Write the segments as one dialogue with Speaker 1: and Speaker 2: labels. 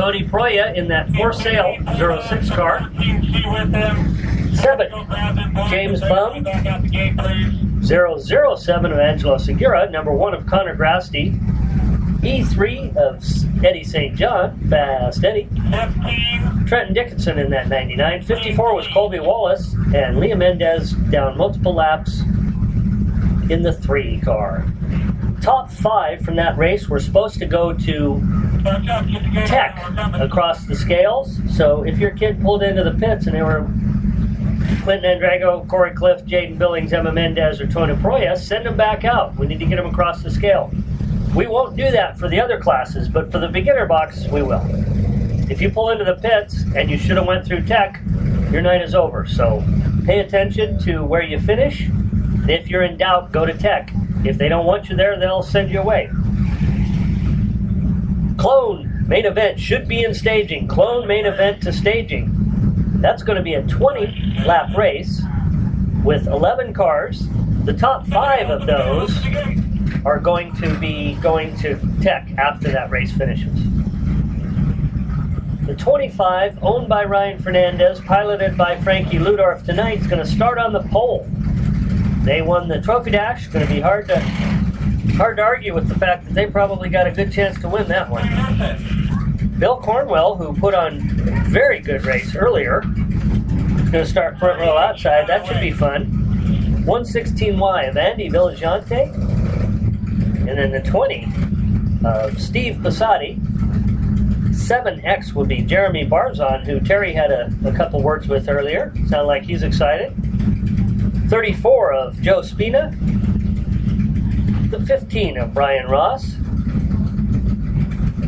Speaker 1: Tony Proya in that for sale 06 car. 7, James Bum. 007 of Angelo Segura. Number 1 of Connor Grasty. E3 of Eddie St. John, Fast Eddie. Trenton Dickinson in that 99. 54 was Colby Wallace, and Leah Mendez down multiple laps in the 3 car. Top 5 from that race were supposed to go to Tech across the scales. So if your kid pulled into the pits and they were Clinton Andrago, Corey Cliff, Jaden Billings, Emma Mendez, or Tony Proya, send them back out. We need to get them across the scale. We won't do that for the other classes, but for the beginner boxes, we will. If you pull into the pits and you should have went through Tech, your night is over. So pay attention to where you finish. If you're in doubt, go to Tech. If they don't want you there, they'll send you away. Clone main event should be in staging. Clone main event to staging. That's going to be a 20-lap race with 11 cars. The top 5 of those are going to be going to Tech after that race finishes. The 25, owned by Ryan Fernandez, piloted by Frankie Ludorf tonight, is going to start on the pole. They won the Trophy Dash. It's going to be hard to argue with the fact that they probably got a good chance to win that one. Bill Cornwell, who put on a very good race earlier, is going to start front row outside. That should be fun. 116Y of Andy Villagente. And then the 20 of Steve Passati. 7X would be Jeremy Barzon, who Terry had a couple words with earlier. Sound like he's excited. 34 of Joe Spina. The 15 of Brian Ross.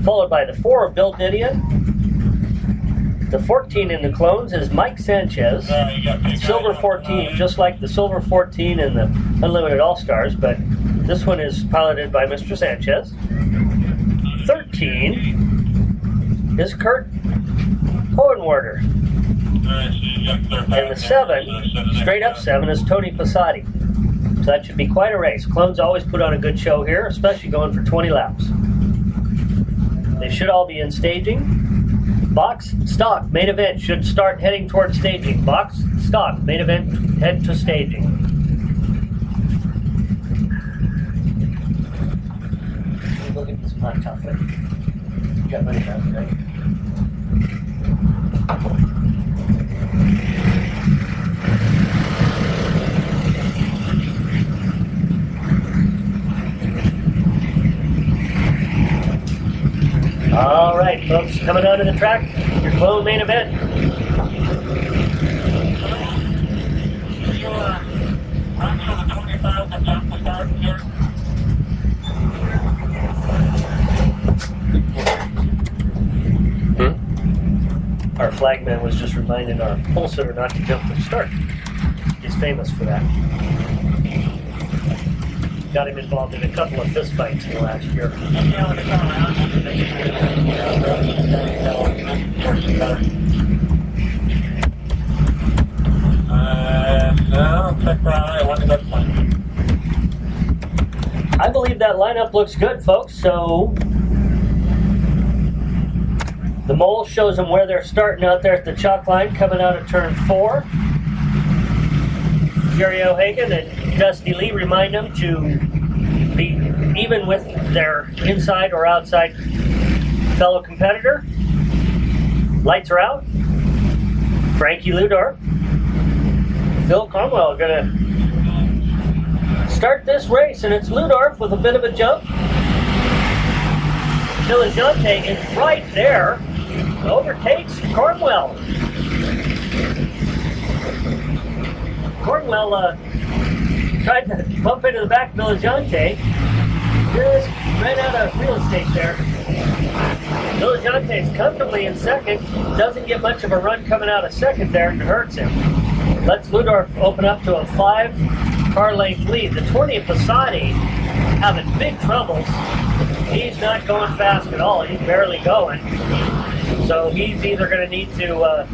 Speaker 1: Followed by the 4 of Bill Didion. The 14 in the clones is Mike Sanchez. Silver 14, just like the Silver 14 in the Unlimited All-Stars, but this one is piloted by Mr. Sanchez. 13 is Kurt Hohenwarter. And the 7, straight up 7, is Tony Passati. So that should be quite a race. Clones always put on a good show here, especially going for 20 laps. They should all be in staging. Box, stock, main event should start heading towards staging. Box, stock, main event, head to staging. Look at this hot chocolate. You got money out, right? All right, folks, coming onto the track, your clone main event. Our flagman was just reminding our pole sitter not to jump the start. He's famous for that. Got him involved in a couple of fist fights in the last year. I believe that lineup looks good, folks, so the mole shows them where they're starting out there at the chalk line, coming out of turn 4. Jerry O'Hagan and Dusty Lee remind them to be even with their inside or outside fellow competitor. Lights are out. Frankie Ludorf, Bill Cornwell are going to start this race, and it's Ludorf with a bit of a jump. Diligente is right there. Overtakes Cornwell. Cornwell tried to bump into the back of Diligente. Just ran out of real estate there. Diligente is comfortably in second. Doesn't get much of a run coming out of second there, and it hurts him. Lets Ludorf open up to a 5-car length lead. The 20 of Passati having big troubles. He's not going fast at all. He's barely going. So he's either going to need to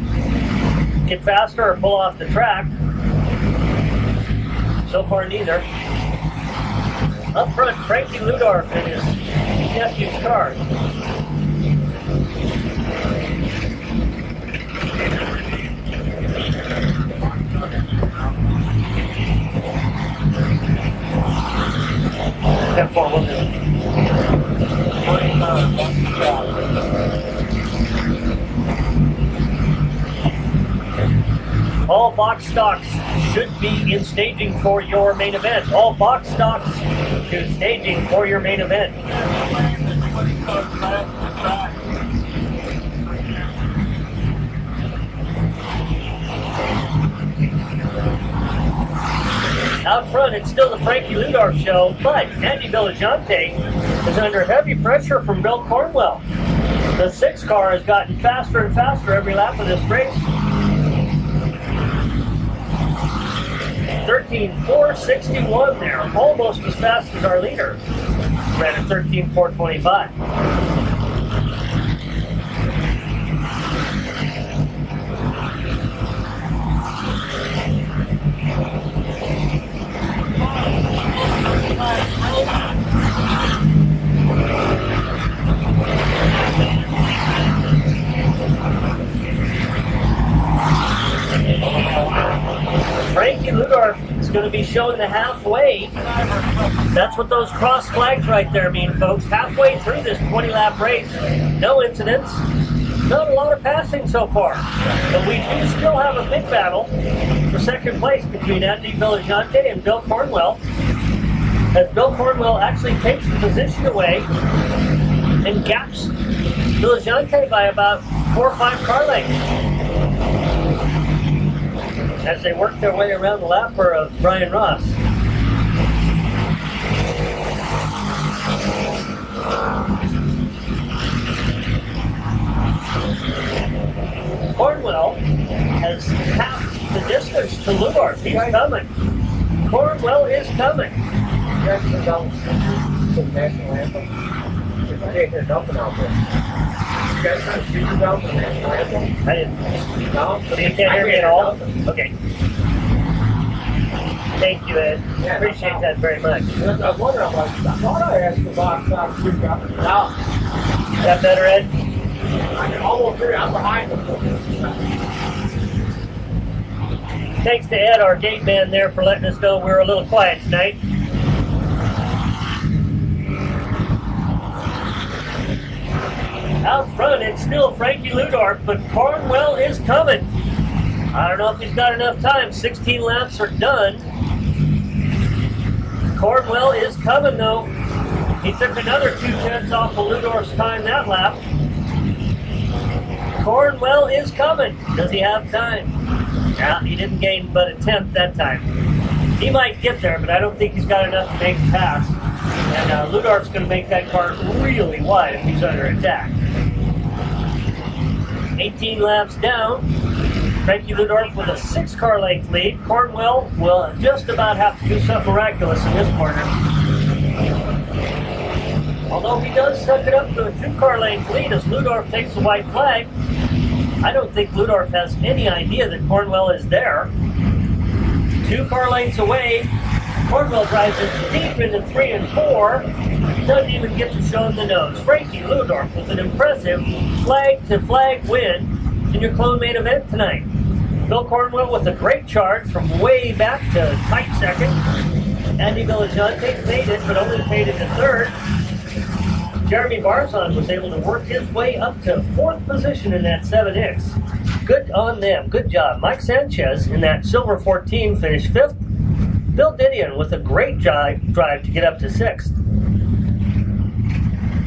Speaker 1: get faster or pull off the track. So far, neither. Up front, Frankie Ludorf in his nephew's car. All box stocks should be in staging for your main event. All box stocks to staging for your main event. Out front, it's still the Frankie Ludorf show, but Andy Villagente is under heavy pressure from Bill Cornwell. The 6 car has gotten faster and faster every lap of this race. 13.461 there, almost as fast as our leader. Ran at 13.425. Frankie Ludorf is going to be showing the halfway. That's what those cross flags right there mean, folks. Halfway through this 20-lap race, no incidents, not a lot of passing so far. But we do still have a big battle for second place between Andy Villagente and Bill Cornwell, as Bill Cornwell actually takes the position away and gaps Villagente by about 4 or 5 car lengths as they work their way around the lapper of Brian Ross. Cornwell has half the distance to Ludorf. He's coming. Cornwell is coming.
Speaker 2: The national anthem. They're dumping out there. You guys not speakers out the national anthem?
Speaker 1: I didn't.
Speaker 2: No?
Speaker 1: So you can't hear me at all? Okay. Thank you, Ed.
Speaker 2: Yeah,
Speaker 1: Appreciate that very much.
Speaker 2: I was wondering, I thought I asked the box out to speak up. Now,
Speaker 1: Is that better, Ed?
Speaker 2: I can almost hear you. I'm behind them.
Speaker 1: Thanks to Ed, our gate man there, for letting us know we're a little quiet tonight. Out front, it's still Frankie Ludorf, but Cornwell is coming. I don't know if he's got enough time. 16 laps are done. Cornwell is coming, though. He took another 2/10 off of Ludorf's time that lap. Cornwell is coming. Does he have time? Yeah, he didn't gain but a 10th that time. He might get there, but I don't think he's got enough to make the pass. And Ludorf's going to make that car really wide if he's under attack. 18 laps down. Frankie Ludorf with a 6 car length lead. Cornwell will just about have to do something miraculous in this corner. Although he does suck it up to a 2 car length lead as Ludorf takes the white flag. I don't think Ludorf has any idea that Cornwell is there. 2 car lengths away. Cornwell drives it deep into 3 and 4. Doesn't even get to show him the nose. Frankie Ludorf with an impressive flag-to-flag win in your clone main event tonight. Bill Cornwell with a great charge from way back to tight second. Andy Villagente made it, but only faded to 3rd. Jeremy Barzon was able to work his way up to 4th position in that 7X. Good on them. Good job. Mike Sanchez in that Silver 14 finished 5th. Bill Didion with a great drive to get up to 6th.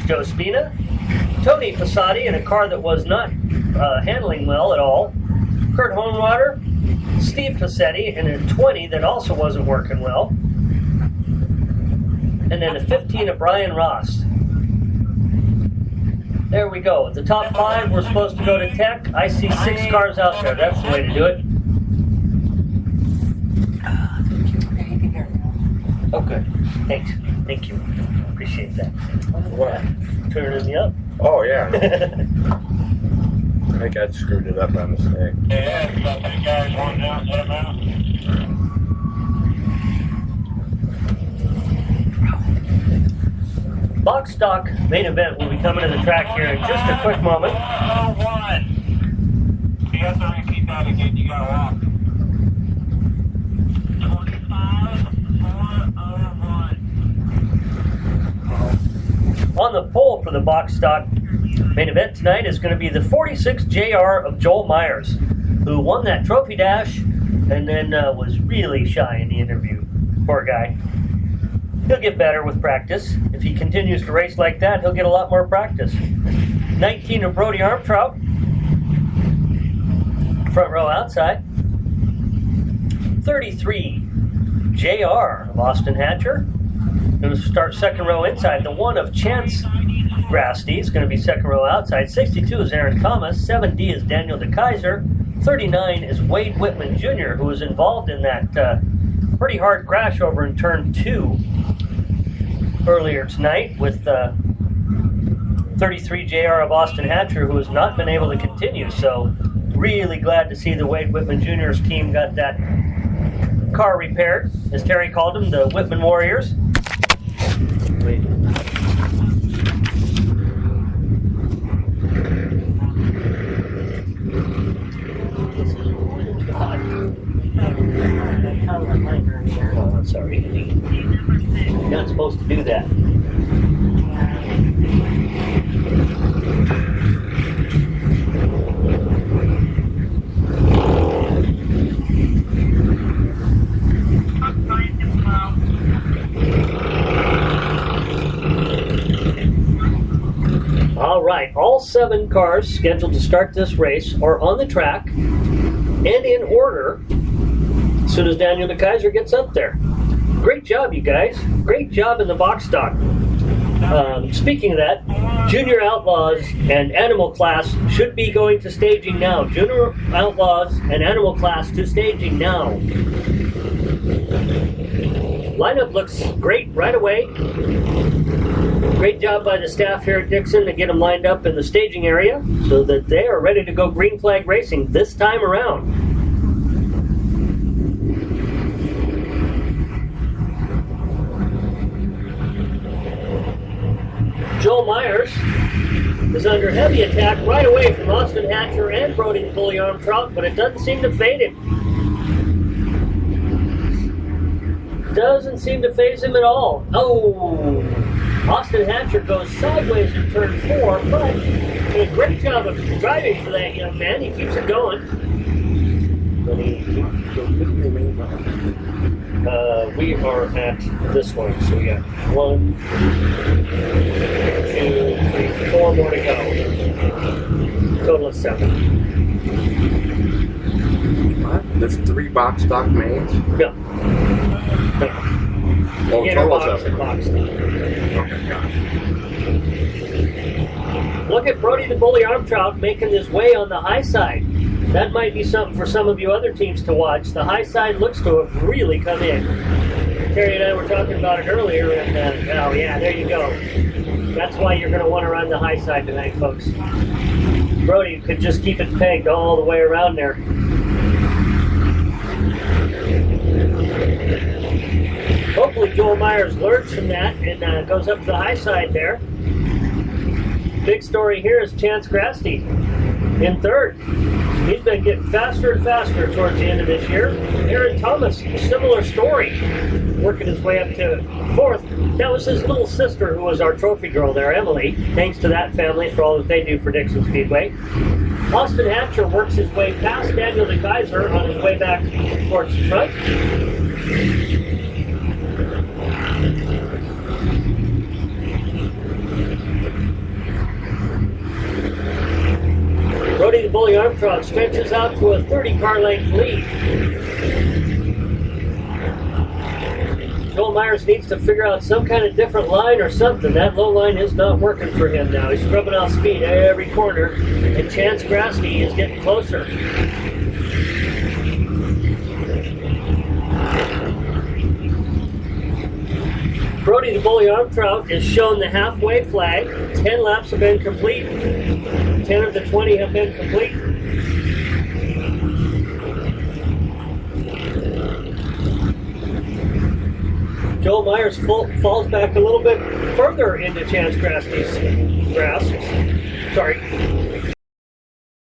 Speaker 1: Joe Spina, Tony Passati in a car that was not handling well at all. Kurt Hohenwater, Steve Passetti in a 20 that also wasn't working well. And then a 15 of Brian Ross. There we go. The top 5, we're supposed to go to Tech. I see 6 cars out there. That's the way to do it. Oh, good. Thanks. Thank you. Appreciate that.
Speaker 2: What?
Speaker 1: Turning me up.
Speaker 2: Oh, yeah. I think I screwed it up by mistake.
Speaker 3: Yeah, you got 2 guys wanting out, let them out.
Speaker 1: Box stock main event will be coming to the track here in just a quick moment.
Speaker 3: 401. You have to repeat that again, you gotta walk. 25-401.
Speaker 1: On the pole for the box stock Main event tonight is going to be the 46 JR of Joel Myers, who won that trophy dash and then was really shy in the interview. Poor guy. He'll get better with practice. If he continues to race like that, he'll get a lot more practice. 19 of Brody Armtrout, front row outside. 33 JR of Austin Hatcher. Going to start second row inside. The 1 of Chance Grasty is going to be second row outside. 62 is Aaron Thomas. 7D is Daniel DeKaiser. 39 is Wade Whitman Jr., who was involved in that pretty hard crash over in turn 2 earlier tonight with 33 JR of Austin Hatcher, who has not been able to continue. So really glad to see the Wade Whitman Jr.'s team got that car repaired, as Terry called them, the Whitman Warriors. Wait. Oh, sorry. You're not supposed to do that. All right, all 7 cars scheduled to start this race are on the track and in order as soon as Daniel DeKaiser gets up there. Great job, you guys. Great job in the box stock. Speaking of that, Junior Outlaws and Animal Class should be going to staging now. Junior Outlaws and Animal Class to staging now. Lineup looks great right away. Great job by the staff here at Dixon to get them lined up in the staging area so that they are ready to go green flag racing this time around. Joel Myers is under heavy attack right away from Austin Hatcher and Brody the Bully Armtrout, but it doesn't seem to fade him. Doesn't seem to phase him at all. Oh! Austin Hatcher goes sideways in turn 4, but did a great job of driving for that young man. He keeps it going. We are at this one, so we got 1, 2, 3, 4 more to go. Total of 7.
Speaker 4: What? There's 3 box stock mains?
Speaker 1: No.
Speaker 4: Oh,
Speaker 1: Inner
Speaker 4: total
Speaker 1: box and
Speaker 4: 7.
Speaker 1: box stock.
Speaker 4: Okay, got it.
Speaker 1: Look at Brody the Bully Armtrout making his way on the high side. That might be something for some of you other teams to watch. The high side looks to have really come in. Terry and I were talking about it earlier, and oh yeah, there you go. That's why you're going to want to run the high side tonight, folks. Brody could just keep it pegged all the way around there. Hopefully Joel Myers learns from that and goes up to the high side there. Big story here is Chance Grasty in 3rd. He's been getting faster and faster towards the end of this year. Aaron Thomas, a similar story, working his way up to 4th. That was his little sister who was our trophy girl there, Emily. Thanks to that family for all that they do for Dixon Speedway. Austin Hatcher works his way past Daniel DeKaiser on his way back towards the front. Brody the Bully Armstrong stretches out to a 30-car length lead. Joel Myers needs to figure out some kind of different line or something. That low line is not working for him now. He's scrubbing off speed every corner, and Chance Grasky is getting closer. Brody the Bully Armtrout is shown the halfway flag. 10 laps have been complete. 10 of the 20 have been complete. Joel Myers falls back a little bit further into Chance Grasky's grasp. Sorry.